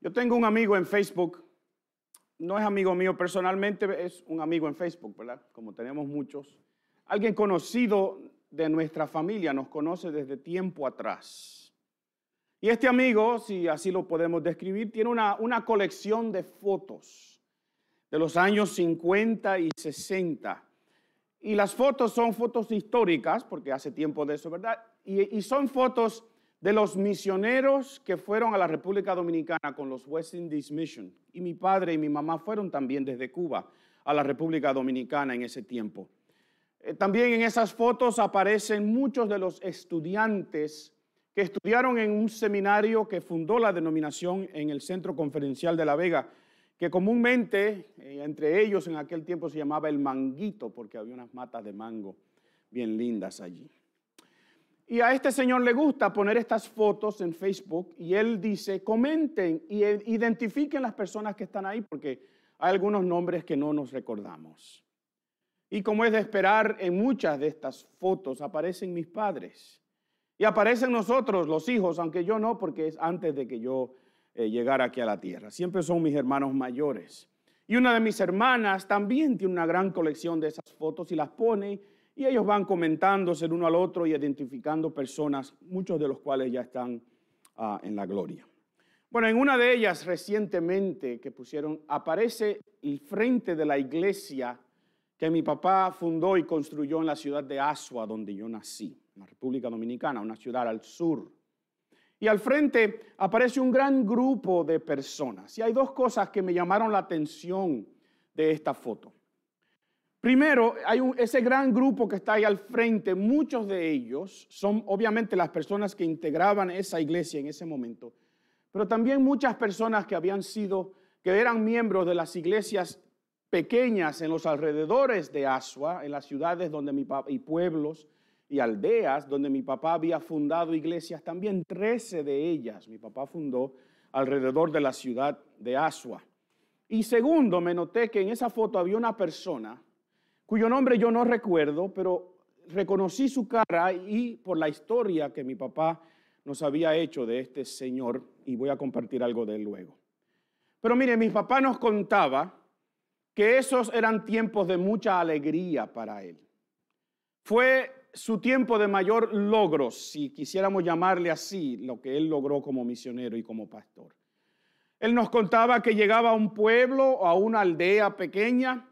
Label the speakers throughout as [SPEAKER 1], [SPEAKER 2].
[SPEAKER 1] Yo tengo un amigo en Facebook, no es amigo mío personalmente, es un amigo en Facebook, ¿verdad? Como tenemos muchos. Alguien conocido de nuestra familia, nos conoce desde tiempo atrás. Y este amigo, si así lo podemos describir, tiene una colección de fotos de los años 50 y 60. Y las fotos son fotos históricas, porque hace tiempo de eso, ¿verdad? Y son fotos de los misioneros que fueron a la República Dominicana con los West Indies Mission. Y mi padre y mi mamá fueron también desde Cuba a la República Dominicana en ese tiempo. También en esas fotos aparecen muchos de los estudiantes que estudiaron en un seminario que fundó la denominación en el Centro Conferencial de La Vega, que comúnmente, entre ellos en aquel tiempo se llamaba El Manguito, porque había unas matas de mango bien lindas allí. Y a este señor le gusta poner estas fotos en Facebook y él dice, comenten y identifiquen las personas que están ahí, porque hay algunos nombres que no nos recordamos. Y como es de esperar, en muchas de estas fotos aparecen mis padres. Y aparecen nosotros, los hijos, aunque yo no, porque es antes de que yo llegara aquí a la tierra. Siempre son mis hermanos mayores. Y una de mis hermanas también tiene una gran colección de esas fotos y las pone, y ellos van comentándose el uno al otro y identificando personas, muchos de los cuales ya están en la gloria. Bueno, en una de ellas recientemente que pusieron, aparece el frente de la iglesia que mi papá fundó y construyó en la ciudad de Asua, donde yo nací, en la República Dominicana, una ciudad al sur. Y al frente aparece un gran grupo de personas. Y hay dos cosas que me llamaron la atención de esta foto. Primero, hay ese gran grupo que está ahí al frente, muchos de ellos son obviamente las personas que integraban esa iglesia en ese momento, pero también muchas personas que eran miembros de las iglesias pequeñas en los alrededores de Asua, en las ciudades y pueblos y aldeas donde mi papá había fundado iglesias, también 13 de ellas mi papá fundó alrededor de la ciudad de Asua. Y segundo, me noté que en esa foto había una persona cuyo nombre yo no recuerdo, pero reconocí su cara y por la historia que mi papá nos había hecho de este señor, y voy a compartir algo de él luego. Pero mire, mi papá nos contaba que esos eran tiempos de mucha alegría para él. Fue su tiempo de mayor logro, si quisiéramos llamarle así, lo que él logró como misionero y como pastor. Él nos contaba que llegaba a un pueblo o a una aldea pequeña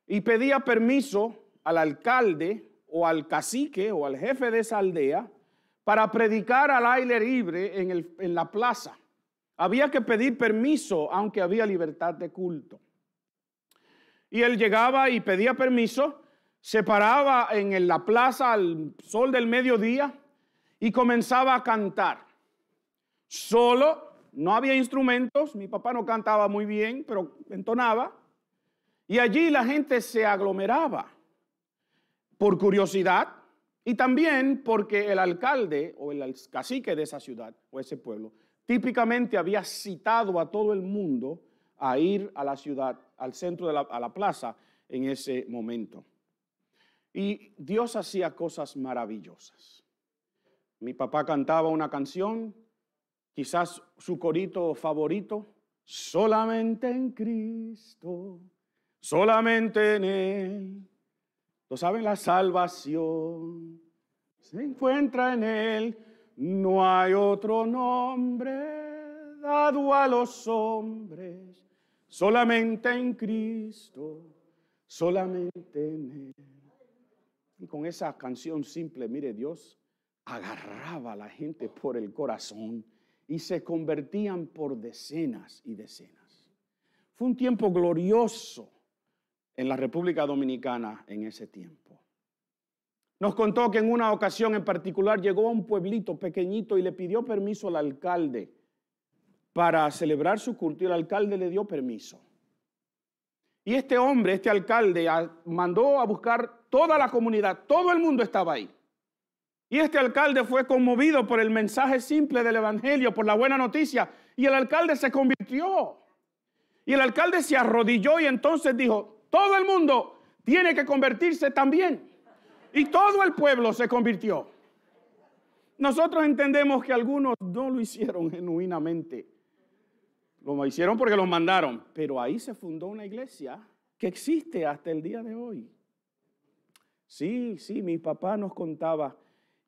[SPEAKER 1] y pedía permiso al alcalde o al cacique o al jefe de esa aldea para predicar al aire libre en la plaza. Había que pedir permiso, aunque había libertad de culto. Y él llegaba y pedía permiso, se paraba en la plaza al sol del mediodía y comenzaba a cantar. Solo, no había instrumentos, mi papá no cantaba muy bien, pero entonaba. Y allí la gente se aglomeraba por curiosidad y también porque el alcalde o el cacique de esa ciudad o ese pueblo típicamente había citado a todo el mundo a ir a la ciudad, al centro a la plaza en ese momento. Y Dios hacía cosas maravillosas. Mi papá cantaba una canción, quizás su corito favorito, solamente en Cristo. Solamente en Él, ¿lo saben? La salvación se encuentra en Él. No hay otro nombre dado a los hombres, solamente en Cristo, solamente en Él. Y con esa canción simple, mire, Dios agarraba a la gente por el corazón y se convertían por decenas y decenas. Fue un tiempo glorioso en la República Dominicana en ese tiempo. Nos contó que en una ocasión en particular llegó a un pueblito pequeñito y le pidió permiso al alcalde para celebrar su culto y el alcalde le dio permiso. Y este hombre, este alcalde, mandó a buscar toda la comunidad, todo el mundo estaba ahí. Y este alcalde fue conmovido por el mensaje simple del evangelio, por la buena noticia, y el alcalde se convirtió. Y el alcalde se arrodilló y entonces dijo, todo el mundo tiene que convertirse también. Y todo el pueblo se convirtió. Nosotros entendemos que algunos no lo hicieron genuinamente. Lo hicieron porque los mandaron. Pero ahí se fundó una iglesia que existe hasta el día de hoy. Sí, mi papá nos contaba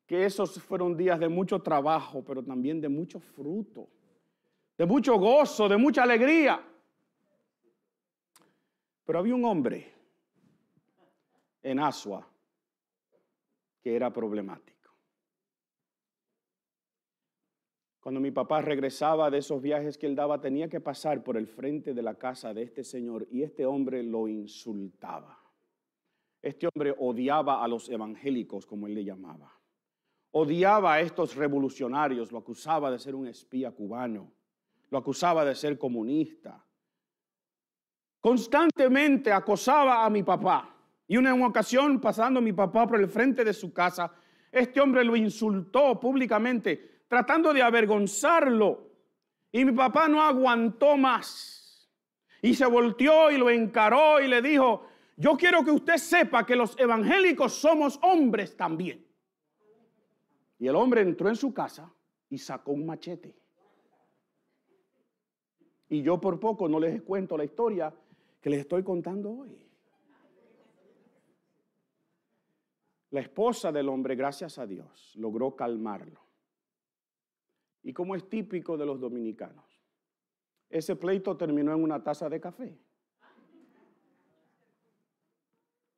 [SPEAKER 1] que esos fueron días de mucho trabajo, pero también de mucho fruto, de mucho gozo, de mucha alegría. Pero había un hombre en Asua que era problemático. Cuando mi papá regresaba de esos viajes que él daba, tenía que pasar por el frente de la casa de este señor y este hombre lo insultaba. Este hombre odiaba a los evangélicos, como él le llamaba. Odiaba a estos revolucionarios, lo acusaba de ser un espía cubano, lo acusaba de ser comunista. Constantemente acosaba a mi papá. Y una ocasión, pasando mi papá por el frente de su casa, este hombre lo insultó públicamente, tratando de avergonzarlo. Y mi papá no aguantó más. Y se volteó y lo encaró y le dijo: yo quiero que usted sepa que los evangélicos somos hombres también. Y el hombre entró en su casa y sacó un machete. Y yo por poco no les cuento la historia que les estoy contando hoy. La esposa del hombre, gracias a Dios, logró calmarlo. Y como es típico de los dominicanos, ese pleito terminó en una taza de café.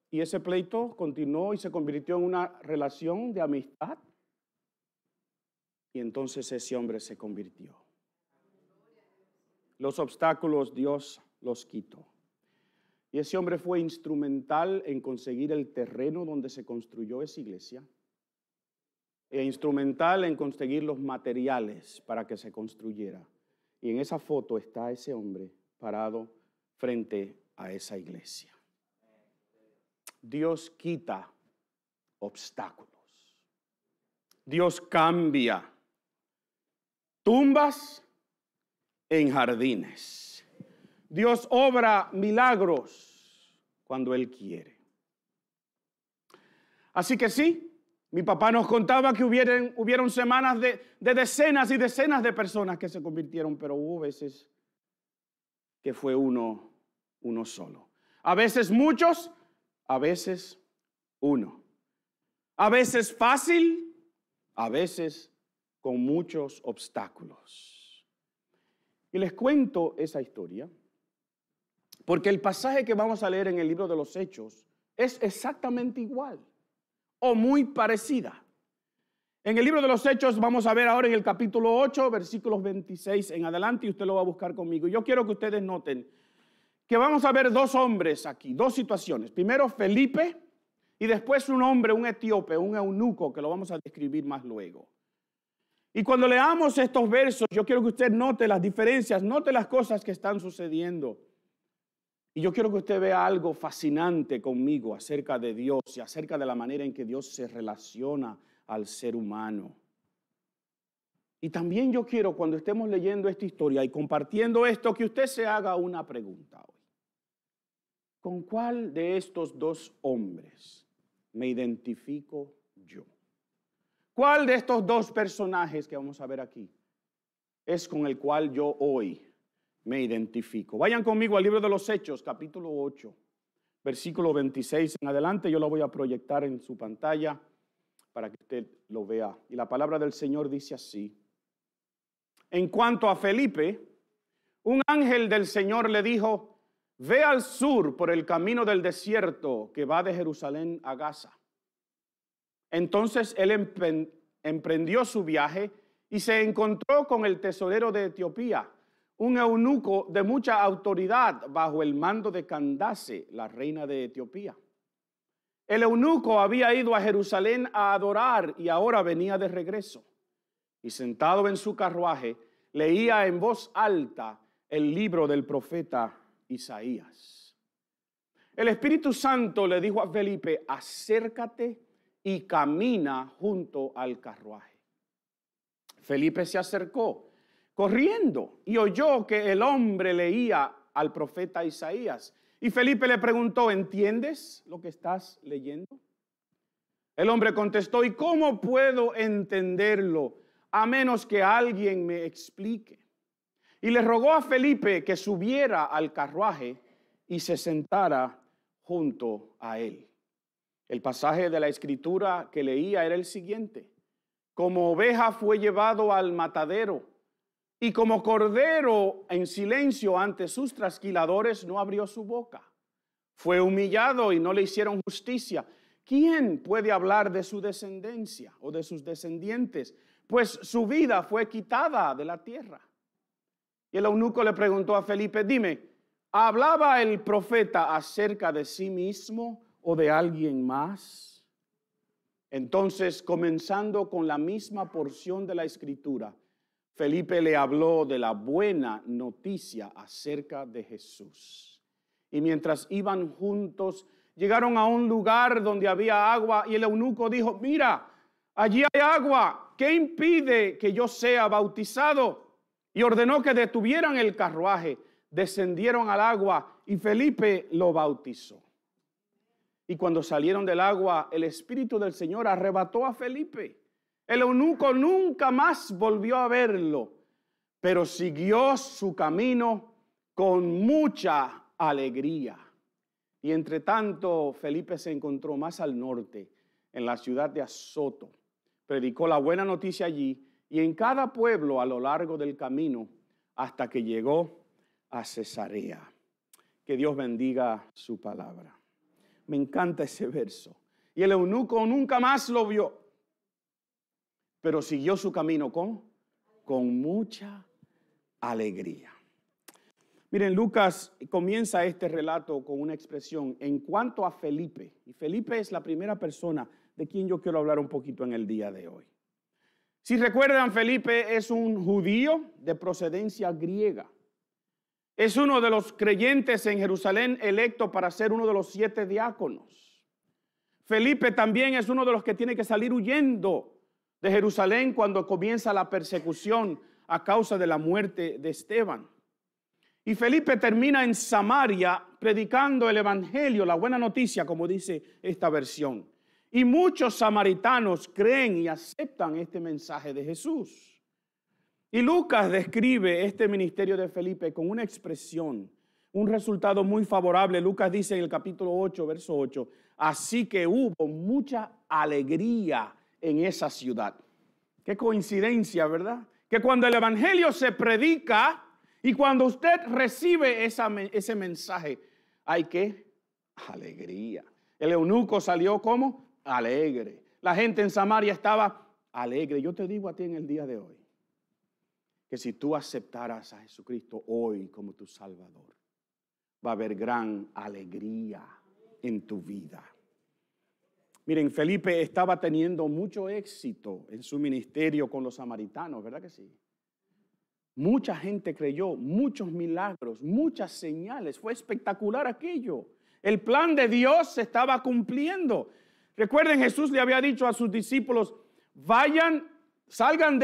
[SPEAKER 1] Y ese pleito continuó y se convirtió en una relación de amistad. Y entonces ese hombre se convirtió. Los obstáculos Dios los quitó. Y ese hombre fue instrumental en conseguir el terreno donde se construyó esa iglesia. E instrumental en conseguir los materiales para que se construyera. Y en esa foto está ese hombre parado frente a esa iglesia. Dios quita obstáculos. Dios cambia tumbas en jardines. Dios obra milagros cuando Él quiere. Así que sí, mi papá nos contaba que hubieron semanas de decenas y decenas de personas que se convirtieron, pero hubo veces que fue uno solo. A veces muchos, a veces uno. A veces fácil, a veces con muchos obstáculos. Y les cuento esa historia porque el pasaje que vamos a leer en el libro de los Hechos es exactamente igual o muy parecida. En el libro de los Hechos vamos a ver ahora en el capítulo 8, versículos 26 en adelante, y usted lo va a buscar conmigo. Yo quiero que ustedes noten que vamos a ver dos hombres aquí, dos situaciones. Primero Felipe y después un hombre, un etíope, un eunuco, que lo vamos a describir más luego. Y cuando leamos estos versos, yo quiero que usted note las diferencias, note las cosas que están sucediendo. Y yo quiero que usted vea algo fascinante conmigo acerca de Dios y acerca de la manera en que Dios se relaciona al ser humano. Y también yo quiero, cuando estemos leyendo esta historia y compartiendo esto, que usted se haga una pregunta hoy. ¿Con cuál de estos dos hombres me identifico yo? ¿Cuál de estos dos personajes que vamos a ver aquí es con el cual yo hoy me identifico? Vayan conmigo al libro de los Hechos, capítulo 8, versículo 26 en adelante. Yo lo voy a proyectar en su pantalla para que usted lo vea. Y la palabra del Señor dice así: en cuanto a Felipe, un ángel del Señor le dijo: ve al sur por el camino del desierto que va de Jerusalén a Gaza. Entonces él emprendió su viaje y se encontró con el tesorero de Etiopía, un eunuco de mucha autoridad bajo el mando de Candace, la reina de Etiopía. El eunuco había ido a Jerusalén a adorar y ahora venía de regreso. Y sentado en su carruaje, leía en voz alta el libro del profeta Isaías. El Espíritu Santo le dijo a Felipe: acércate y camina junto al carruaje. Felipe se acercó corriendo y oyó que el hombre leía al profeta Isaías. Y Felipe le preguntó: ¿entiendes lo que estás leyendo? El hombre contestó: ¿y cómo puedo entenderlo a menos que alguien me explique? y le rogó a Felipe que subiera al carruaje y se sentara junto a él. El pasaje de la Escritura que leía era el siguiente: como oveja fue llevado al matadero, y como cordero en silencio ante sus trasquiladores no abrió su boca. Fue humillado y no le hicieron justicia. ¿Quién puede hablar de su descendencia o de sus descendientes? Pues su vida fue quitada de la tierra. Y el eunuco le preguntó a Felipe: dime, ¿hablaba el profeta acerca de sí mismo o de alguien más? Entonces, comenzando con la misma porción de la Escritura, Felipe le habló de la buena noticia acerca de Jesús. Y mientras iban juntos, llegaron a un lugar donde había agua y el eunuco dijo: mira, allí hay agua, ¿qué impide que yo sea bautizado? Y ordenó que detuvieran el carruaje, descendieron al agua y Felipe lo bautizó. Y cuando salieron del agua, el Espíritu del Señor arrebató a Felipe. El eunuco nunca más volvió a verlo, pero siguió su camino con mucha alegría. Y entre tanto, Felipe se encontró más al norte, en la ciudad de Azoto. Predicó la buena noticia allí y en cada pueblo a lo largo del camino hasta que llegó a Cesarea. Que Dios bendiga su palabra. Me encanta ese verso. Y el eunuco nunca más lo vio, pero siguió su camino con mucha alegría. Miren, Lucas comienza este relato con una expresión en cuanto a Felipe. Y Felipe es la primera persona de quien yo quiero hablar un poquito en el día de hoy. Si recuerdan, Felipe es un judío de procedencia griega. Es uno de los creyentes en Jerusalén electo para ser uno de los 7 diáconos. Felipe también es uno de los que tiene que salir huyendo de Jerusalén cuando comienza la persecución a causa de la muerte de Esteban. Y Felipe termina en Samaria predicando el evangelio, la buena noticia, como dice esta versión. Y muchos samaritanos creen y aceptan este mensaje de Jesús. Y Lucas describe este ministerio de Felipe con una expresión, un resultado muy favorable. Lucas dice en el capítulo 8, verso 8, así que hubo mucha alegría en esa ciudad. Qué coincidencia, ¿verdad? Que cuando el evangelio se predica y cuando usted recibe ese mensaje, hay que alegría. El eunuco salió como alegre. La gente en Samaria estaba alegre. Yo te digo a ti en el día de hoy, que si tú aceptaras a Jesucristo hoy como tu Salvador, va a haber gran alegría en tu vida. Miren, Felipe estaba teniendo mucho éxito en su ministerio con los samaritanos, ¿verdad que sí? Mucha gente creyó, muchos milagros, muchas señales. Fue espectacular aquello. El plan de Dios se estaba cumpliendo. Recuerden, Jesús le había dicho a sus discípulos: vayan, salgan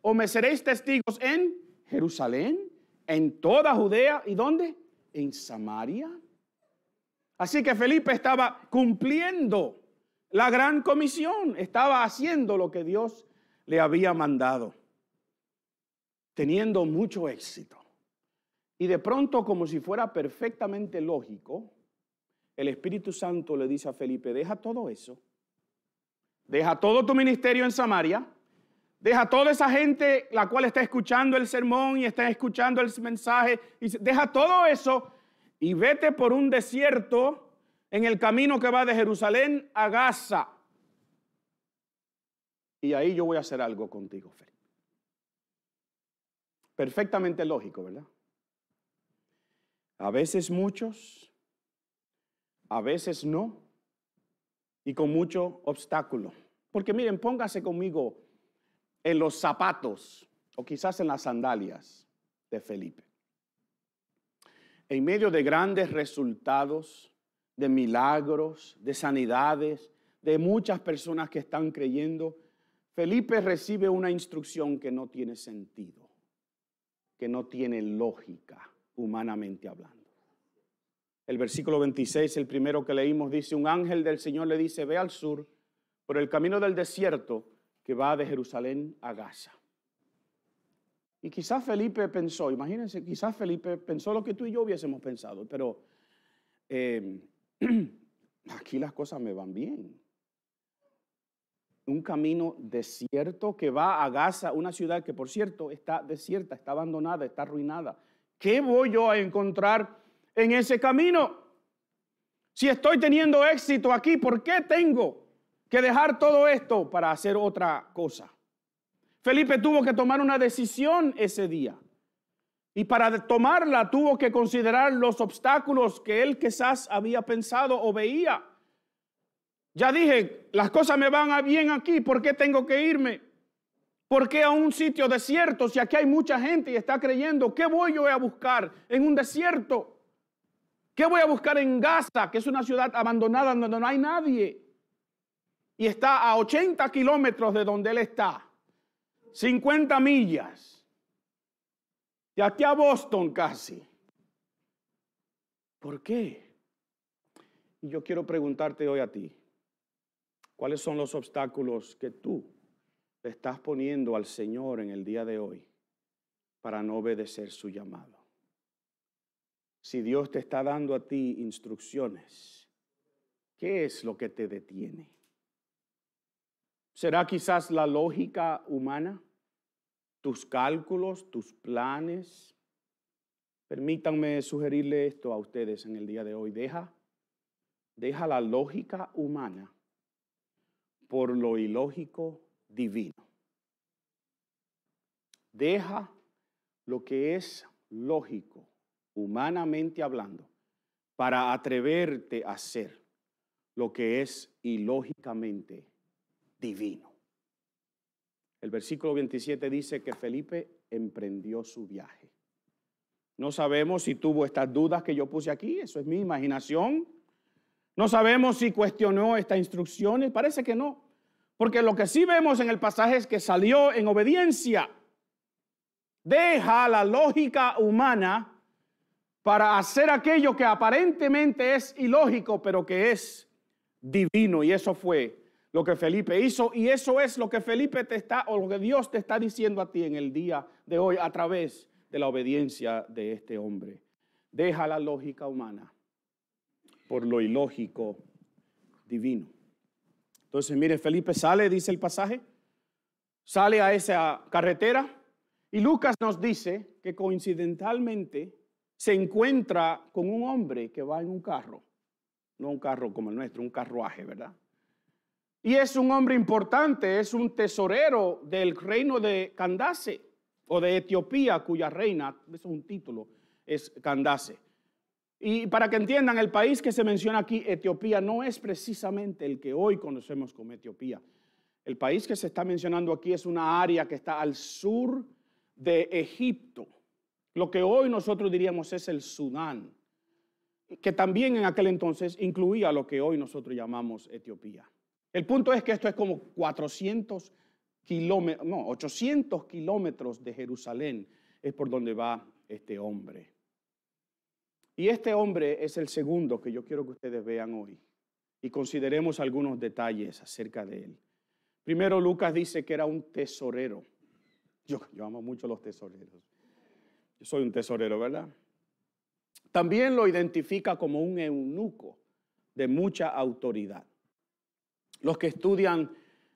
[SPEAKER 1] o me seréis testigos en Jerusalén, en toda Judea, ¿y dónde? En Samaria. Así que Felipe estaba cumpliendo la gran comisión, estaba haciendo lo que Dios le había mandado, teniendo mucho éxito. Y de pronto, como si fuera perfectamente lógico, el Espíritu Santo le dice a Felipe: deja todo eso, deja todo tu ministerio en Samaria, deja toda esa gente la cual está escuchando el sermón y está escuchando el mensaje, y deja todo eso y vete por un desierto en el camino que va de Jerusalén a Gaza. Y ahí yo voy a hacer algo contigo, Felipe. Perfectamente lógico, ¿verdad? A veces muchos, a veces no, y con mucho obstáculo. Porque miren, póngase conmigo en los zapatos o quizás en las sandalias de Felipe. En medio de grandes resultados, de milagros, de sanidades, de muchas personas que están creyendo, Felipe recibe una instrucción que no tiene sentido, que no tiene lógica, humanamente hablando. El versículo 26, el primero que leímos, dice: un ángel del Señor le dice: ve al sur por el camino del desierto que va de Jerusalén a Gaza. Y quizás Felipe pensó, imagínense, quizás Felipe pensó lo que tú y yo hubiésemos pensado, pero aquí las cosas me van bien. Un camino desierto que va a Gaza, una ciudad que por cierto está desierta, está abandonada, está arruinada. ¿Qué voy yo a encontrar en ese camino? Si estoy teniendo éxito aquí, ¿por qué tengo que dejar todo esto para hacer otra cosa? Felipe tuvo que tomar una decisión ese día. Y para tomarla tuvo que considerar los obstáculos que él quizás había pensado o veía. Ya dije, las cosas me van bien aquí, ¿por qué tengo que irme? ¿Por qué a un sitio desierto si aquí hay mucha gente y está creyendo? ¿Qué voy yo a buscar en un desierto? ¿Qué voy a buscar en Gaza, que es una ciudad abandonada donde no hay nadie? Y está a 80 kilómetros de donde él está. 50 millas. De aquí a Boston casi. ¿Por qué? Y yo quiero preguntarte hoy a ti, ¿cuáles son los obstáculos que tú le estás poniendo al Señor en el día de hoy para no obedecer su llamado? Si Dios te está dando a ti instrucciones, ¿qué es lo que te detiene? ¿Será quizás la lógica humana? ¿Tus cálculos, tus planes? Permítanme sugerirle esto a ustedes en el día de hoy. Deja la lógica humana por lo ilógico divino. Deja lo que es lógico, humanamente hablando, para atreverte a hacer lo que es ilógicamente divino. El versículo 27 dice que Felipe emprendió su viaje. No sabemos si tuvo estas dudas que yo puse aquí, eso es mi imaginación. No sabemos si cuestionó estas instrucciones, parece que no. Porque lo que sí vemos en el pasaje es que salió en obediencia. Deja la lógica humana para hacer aquello que aparentemente es ilógico, pero que es divino. Y eso fue lo que Felipe hizo, y eso es lo que Felipe o lo que Dios te está diciendo a ti en el día de hoy a través de la obediencia de este hombre. Deja la lógica humana por lo ilógico divino. Entonces, mire, Felipe sale, dice el pasaje, sale a esa carretera, y Lucas nos dice que coincidentalmente se encuentra con un hombre que va en un carro, no un carro como el nuestro, un carruaje, ¿verdad? Y es un hombre importante, es un tesorero del reino de Candace o de Etiopía, cuya reina, eso es un título, es Candace. Y para que entiendan, el país que se menciona aquí, Etiopía, no es precisamente el que hoy conocemos como Etiopía. El país que se está mencionando aquí es una área que está al sur de Egipto, lo que hoy nosotros diríamos es el Sudán, que también en aquel entonces incluía lo que hoy nosotros llamamos Etiopía. El punto es que esto es como 800 kilómetros de Jerusalén es por donde va este hombre. Y este hombre es el segundo que yo quiero que ustedes vean hoy y consideremos algunos detalles acerca de él. Primero, Lucas dice que era un tesorero. Yo amo mucho los tesoreros. Yo soy un tesorero, ¿verdad? También lo identifica como un eunuco de mucha autoridad. Los que estudian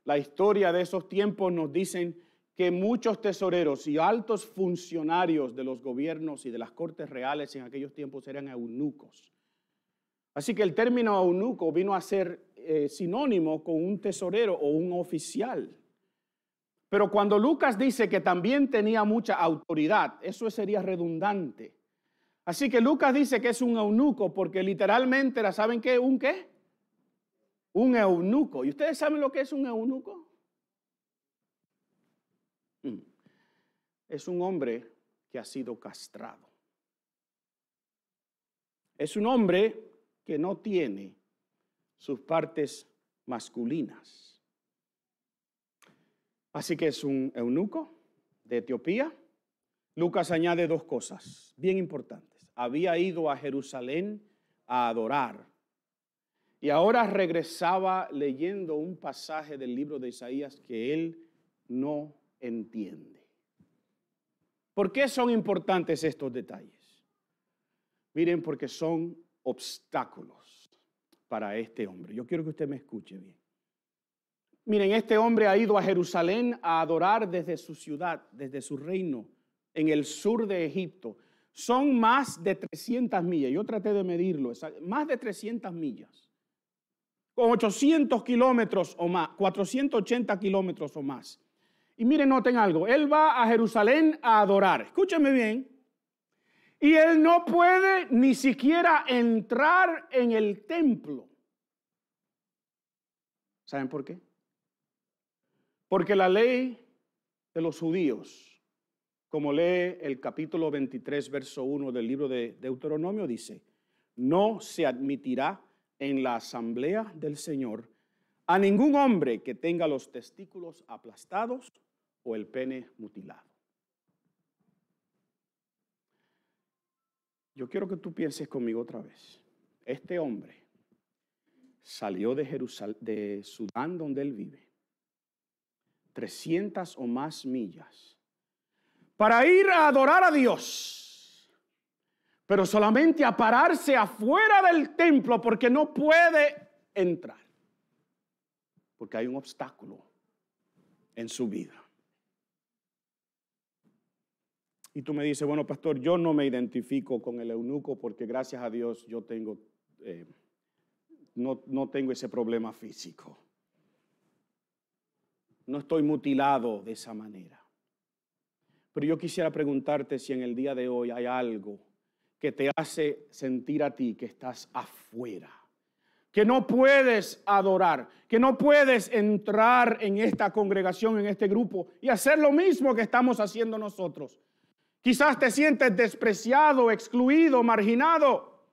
[SPEAKER 1] la historia de esos tiempos nos dicen que muchos tesoreros y altos funcionarios de los gobiernos y de las cortes reales en aquellos tiempos eran eunucos. Así que el término eunuco vino a ser sinónimo con un tesorero o un oficial. Pero cuando Lucas dice que también tenía mucha autoridad, eso sería redundante. Así que Lucas dice que es un eunuco porque literalmente era, ¿saben qué? ¿Un qué? Un eunuco. ¿Y ustedes saben lo que es un eunuco? Es un hombre que ha sido castrado. Es un hombre que no tiene sus partes masculinas. Así que es un eunuco de Etiopía. Lucas añade dos cosas bien importantes. Había ido a Jerusalén a adorar. Y ahora regresaba leyendo un pasaje del libro de Isaías que él no entiende. ¿Por qué son importantes estos detalles? Miren, porque son obstáculos para este hombre. Yo quiero que usted me escuche bien. Miren, este hombre ha ido a Jerusalén a adorar desde su ciudad, desde su reino, en el sur de Egipto. Son más de 300 millas. Yo traté de medirlo, más de 300 millas. Con 800 kilómetros o más, 480 kilómetros o más. Y miren, noten algo. Él va a Jerusalén a adorar. Escúchenme bien. Y él no puede ni siquiera entrar en el templo. ¿Saben por qué? Porque la ley de los judíos, como lee el capítulo 23, verso 1 del libro de Deuteronomio, dice: no se admitirá en la asamblea del Señor a ningún hombre que tenga los testículos aplastados o el pene mutilado. Yo quiero que tú pienses conmigo otra vez. Este hombre salió de Jerusalén, de Sudán, donde él vive, 300 o más millas, para ir a adorar a Dios, pero solamente a pararse afuera del templo porque no puede entrar, porque hay un obstáculo en su vida. Y tú me dices: bueno, pastor, yo no me identifico con el eunuco porque gracias a Dios yo tengo, no tengo ese problema físico. No estoy mutilado de esa manera. Pero yo quisiera preguntarte si en el día de hoy hay algo que te hace sentir a ti que estás afuera, que no puedes adorar, que no puedes entrar en esta congregación, en este grupo y hacer lo mismo que estamos haciendo nosotros. Quizás te sientes despreciado, excluido, marginado.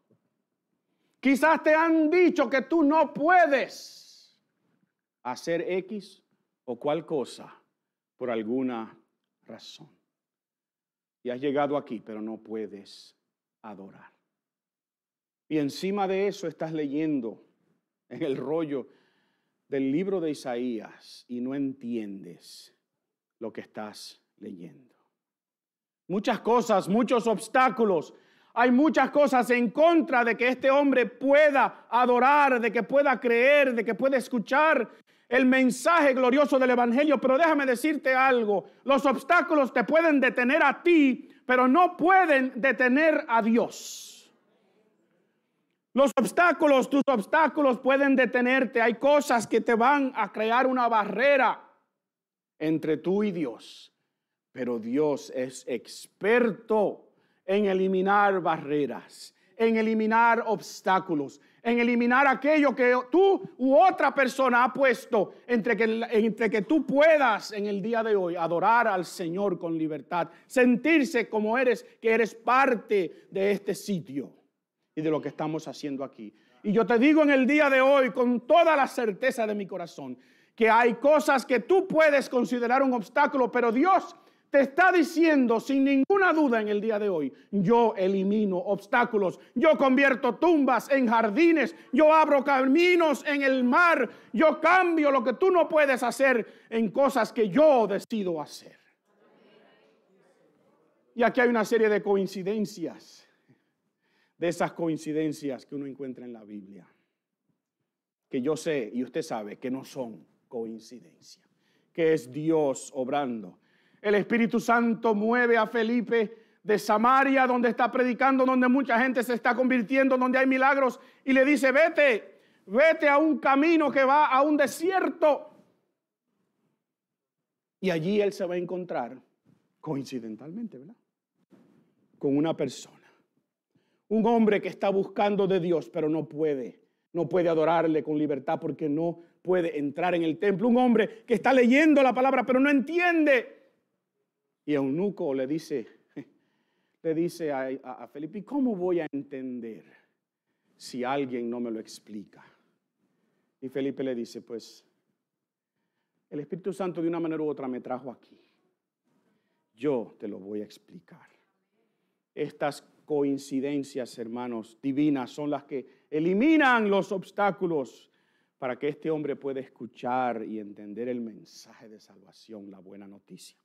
[SPEAKER 1] Quizás te han dicho que tú no puedes hacer X o cual cosa por alguna razón. Y has llegado aquí, pero no puedes adorar. Y encima de eso estás leyendo en el rollo del libro de Isaías y no entiendes lo que estás leyendo. Muchas cosas, muchos obstáculos. Hay muchas cosas en contra de que este hombre pueda adorar, de que pueda creer, de que pueda escuchar el mensaje glorioso del evangelio. Pero déjame decirte algo. Los obstáculos te pueden detener a ti, pero no pueden detener a Dios. Tus obstáculos pueden detenerte. Hay cosas que te van a crear una barrera entre tú y Dios. Pero Dios es experto en eliminar barreras, en eliminar obstáculos, en eliminar aquello que tú u otra persona ha puesto entre que tú puedas en el día de hoy adorar al Señor con libertad, sentirse como que eres parte de este sitio y de lo que estamos haciendo aquí. Y yo te digo en el día de hoy con toda la certeza de mi corazón que hay cosas que tú puedes considerar un obstáculo, pero Dios te está diciendo sin ninguna duda en el día de hoy: yo elimino obstáculos, yo convierto tumbas en jardines, yo abro caminos en el mar, yo cambio lo que tú no puedes hacer en cosas que yo decido hacer. Y aquí hay una serie de coincidencias, de esas coincidencias que uno encuentra en la Biblia, que yo sé y usted sabe que no son coincidencias, que es Dios obrando. El Espíritu Santo mueve a Felipe de Samaria, donde está predicando, donde mucha gente se está convirtiendo, donde hay milagros, y le dice: vete a un camino que va a un desierto. Y allí él se va a encontrar, coincidentalmente, ¿verdad?, con una persona, un hombre que está buscando de Dios, pero no puede adorarle con libertad porque no puede entrar en el templo. Un hombre que está leyendo la palabra, pero no entiende. Y eunuco le dice a Felipe: ¿cómo voy a entender si alguien no me lo explica? Y Felipe le dice: pues el Espíritu Santo de una manera u otra me trajo aquí. Yo te lo voy a explicar. Estas coincidencias, hermanos, divinas son las que eliminan los obstáculos para que este hombre pueda escuchar y entender el mensaje de salvación, la buena noticia.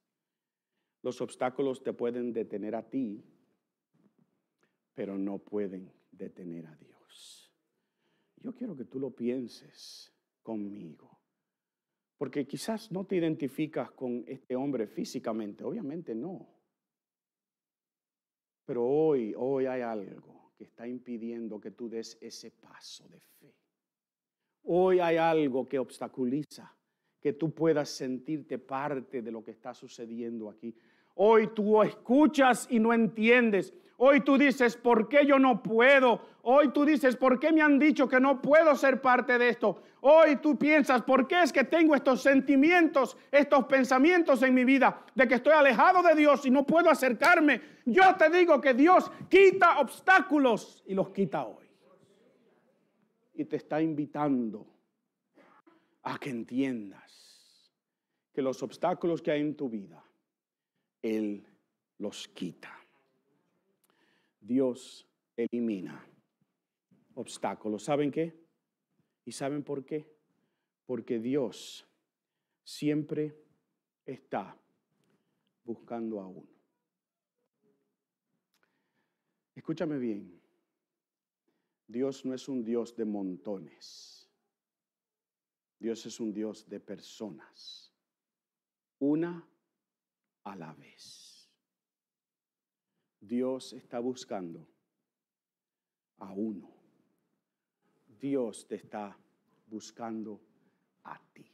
[SPEAKER 1] Los obstáculos te pueden detener a ti, pero no pueden detener a Dios. Yo quiero que tú lo pienses conmigo, porque quizás no te identificas con este hombre físicamente, obviamente no. Pero hoy hay algo que está impidiendo que tú des ese paso de fe. Hoy hay algo que obstaculiza que tú puedas sentirte parte de lo que está sucediendo aquí. Hoy tú escuchas y no entiendes. Hoy tú dices, ¿por qué yo no puedo? Hoy tú dices, ¿por qué me han dicho que no puedo ser parte de esto? Hoy tú piensas, ¿por qué es que tengo estos sentimientos, estos pensamientos en mi vida de que estoy alejado de Dios y no puedo acercarme? Yo te digo que Dios quita obstáculos y los quita hoy. Y te está invitando a que entiendas que los obstáculos que hay en tu vida, Él los quita. Dios elimina obstáculos. ¿Saben qué? ¿Y saben por qué? Porque Dios siempre está buscando a uno. Escúchame bien. Dios no es un Dios de montones. Dios es un Dios de personas. Una a la vez. Dios está buscando a uno. Dios te está buscando a ti.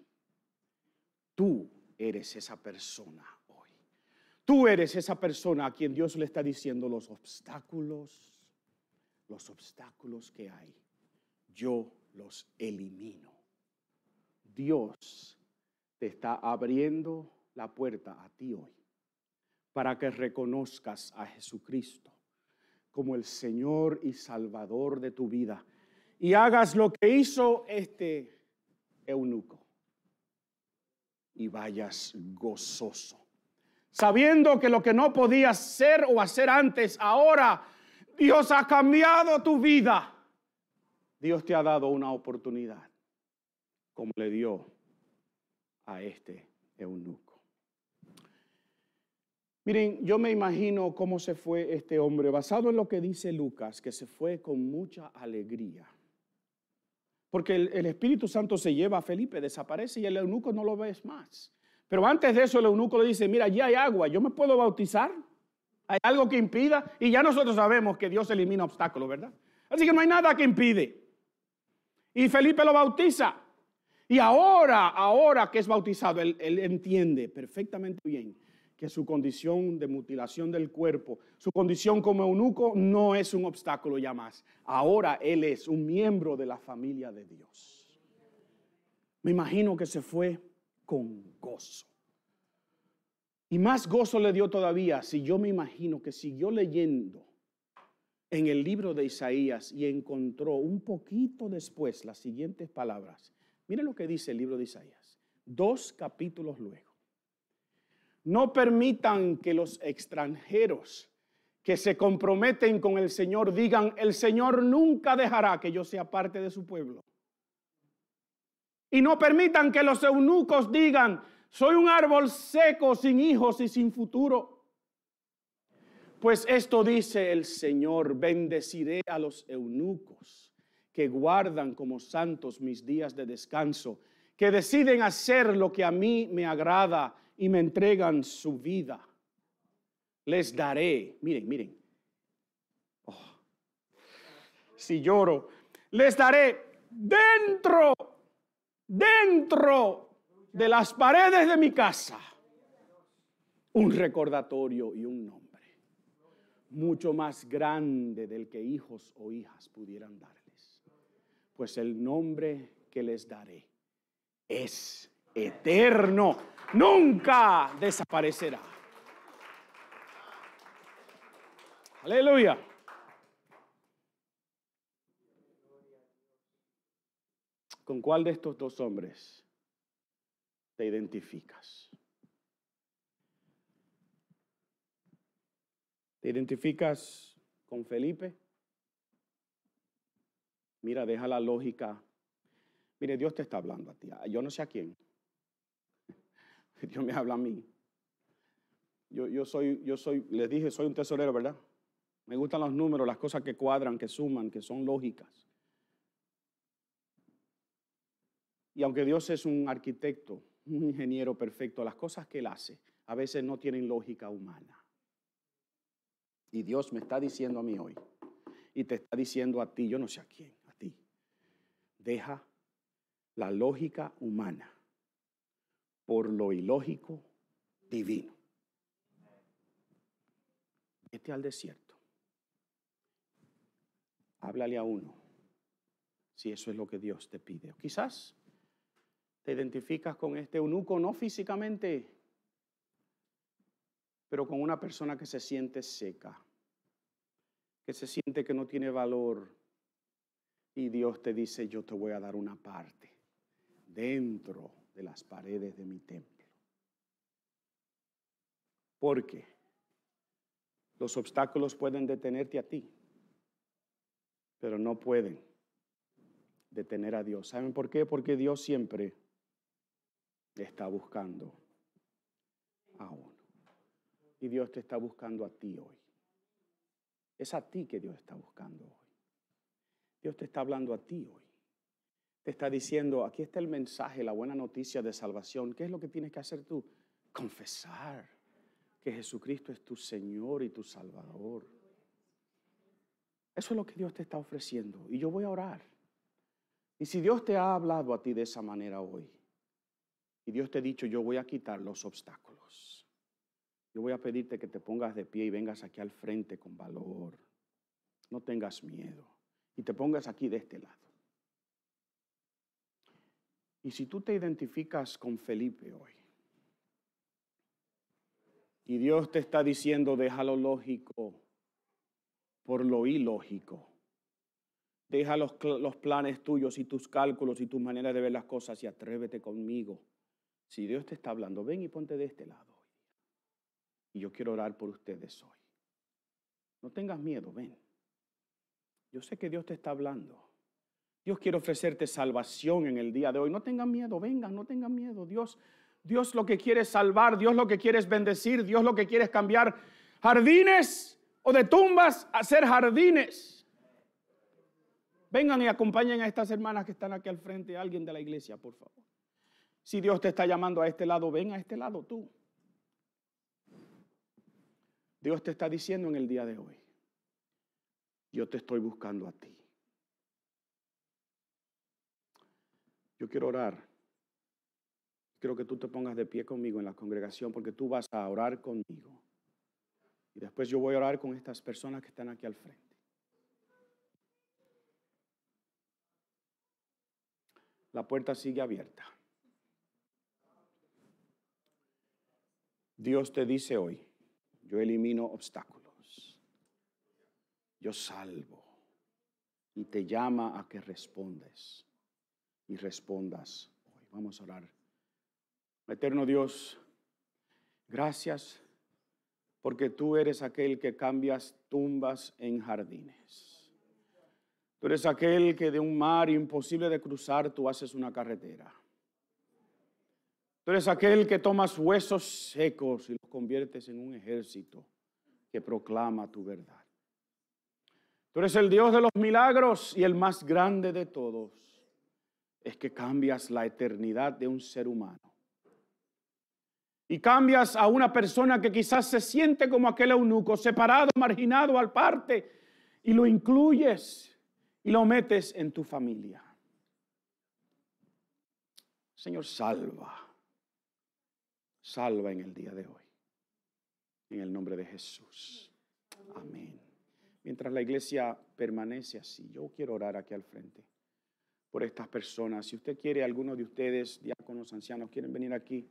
[SPEAKER 1] Tú eres esa persona hoy. Tú eres esa persona a quien Dios le está diciendo los obstáculos que hay, yo los elimino. Dios te está abriendo la puerta a ti hoy para que reconozcas a Jesucristo como el Señor y Salvador de tu vida y hagas lo que hizo este eunuco y vayas gozoso, sabiendo que lo que no podías ser o hacer antes, ahora Dios ha cambiado tu vida. Dios te ha dado una oportunidad, como le dio a este eunuco. Miren, yo me imagino cómo se fue este hombre, basado en lo que dice Lucas, que se fue con mucha alegría. Porque el Espíritu Santo se lleva a Felipe, desaparece y el eunuco no lo ves más. Pero antes de eso el eunuco le dice, mira, allí hay agua, ¿yo me puedo bautizar? ¿Hay algo que impida? Y ya nosotros sabemos que Dios elimina obstáculos, ¿verdad? Así que no hay nada que impide. Y Felipe lo bautiza. Y ahora que es bautizado, él entiende perfectamente bien que su condición de mutilación del cuerpo, su condición como eunuco no es un obstáculo ya más. Ahora él es un miembro de la familia de Dios. Me imagino que se fue con gozo. Y más gozo le dio todavía si yo me imagino que siguió leyendo en el libro de Isaías y encontró un poquito después las siguientes palabras. Miren lo que dice el libro de Isaías, 2 capítulos luego. No permitan que los extranjeros que se comprometen con el Señor digan, el Señor nunca dejará que yo sea parte de su pueblo. Y no permitan que los eunucos digan, soy un árbol seco, sin hijos y sin futuro. Pues esto dice el Señor, bendeciré a los eunucos que guardan como santos mis días de descanso, que deciden hacer lo que a mí me agrada y me entregan su vida. Les daré, miren, si lloro, les daré dentro de las paredes de mi casa un recordatorio y un nombre mucho más grande del que hijos o hijas pudieran darles, pues el nombre que les daré es eterno, nunca desaparecerá. Aleluya. ¿Con cuál de estos dos hombres te identificas? ¿Te identificas con Felipe? Mira, deja la lógica. Mire, Dios te está hablando a ti. Yo no sé a quién. Dios me habla a mí. Les dije, soy un tesorero, ¿verdad? Me gustan los números, las cosas que cuadran, que suman, que son lógicas. Y aunque Dios es un arquitecto, un ingeniero perfecto, las cosas que Él hace a veces no tienen lógica humana. Y Dios me está diciendo a mí hoy, y te está diciendo a ti, yo no sé a quién, a ti, deja la lógica humana por lo ilógico divino. Vete al desierto. Háblale a uno, si eso es lo que Dios te pide. O quizás te identificas con este eunuco, no físicamente, pero con una persona que se siente seca, que se siente que no tiene valor. Y Dios te dice, yo te voy a dar una parte dentro de las paredes de mi templo. Porque los obstáculos pueden detenerte a ti, pero no pueden detener a Dios. ¿Saben por qué? Porque Dios siempre está buscando a uno. Y Dios te está buscando a ti hoy. Es a ti que Dios está buscando hoy. Dios te está hablando a ti hoy. Te está diciendo, aquí está el mensaje, la buena noticia de salvación. ¿Qué es lo que tienes que hacer tú? Confesar que Jesucristo es tu Señor y tu Salvador. Eso es lo que Dios te está ofreciendo. Y yo voy a orar. Y si Dios te ha hablado a ti de esa manera hoy, y Dios te ha dicho, yo voy a quitar los obstáculos. Yo voy a pedirte que te pongas de pie y vengas aquí al frente con valor. No tengas miedo. Y te pongas aquí de este lado. Y si tú te identificas con Felipe hoy, y Dios te está diciendo, deja lo lógico por lo ilógico. Deja los planes tuyos y tus cálculos y tus maneras de ver las cosas y atrévete conmigo. Si Dios te está hablando, ven y ponte de este lado hoy. Y yo quiero orar por ustedes hoy. No tengas miedo, ven. Yo sé que Dios te está hablando. Dios quiere ofrecerte salvación en el día de hoy. No tengan miedo, vengan, no tengan miedo. Dios lo que quiere es salvar, Dios lo que quiere es bendecir, Dios lo que quiere es cambiar jardines o de tumbas a ser jardines. Vengan y acompañen a estas hermanas que están aquí al frente, alguien de la iglesia, por favor. Si Dios te está llamando a este lado, ven a este lado tú. Dios te está diciendo en el día de hoy, yo te estoy buscando a ti. Yo quiero orar. Quiero que tú te pongas de pie conmigo en la congregación porque tú vas a orar conmigo. Y después yo voy a orar con estas personas que están aquí al frente. La puerta sigue abierta. Dios te dice hoy, yo elimino obstáculos. Yo salvo. Y te llama a que respondas. Y respondas hoy. Vamos a orar. Eterno Dios, gracias porque tú eres aquel que cambias tumbas en jardines. Tú eres aquel que de un mar imposible de cruzar tú haces una carretera. Tú eres aquel que tomas huesos secos y los conviertes en un ejército que proclama tu verdad. Tú eres el Dios de los milagros y el más grande de todos es que cambias la eternidad de un ser humano. Y cambias a una persona que quizás se siente como aquel eunuco, separado, marginado, al parte, y lo incluyes y lo metes en tu familia. Señor, salva en el día de hoy. En el nombre de Jesús. Amén. Mientras la iglesia permanece así, yo quiero orar aquí al frente por estas personas. Si usted quiere, alguno de ustedes, diáconos, ancianos, quieren venir aquí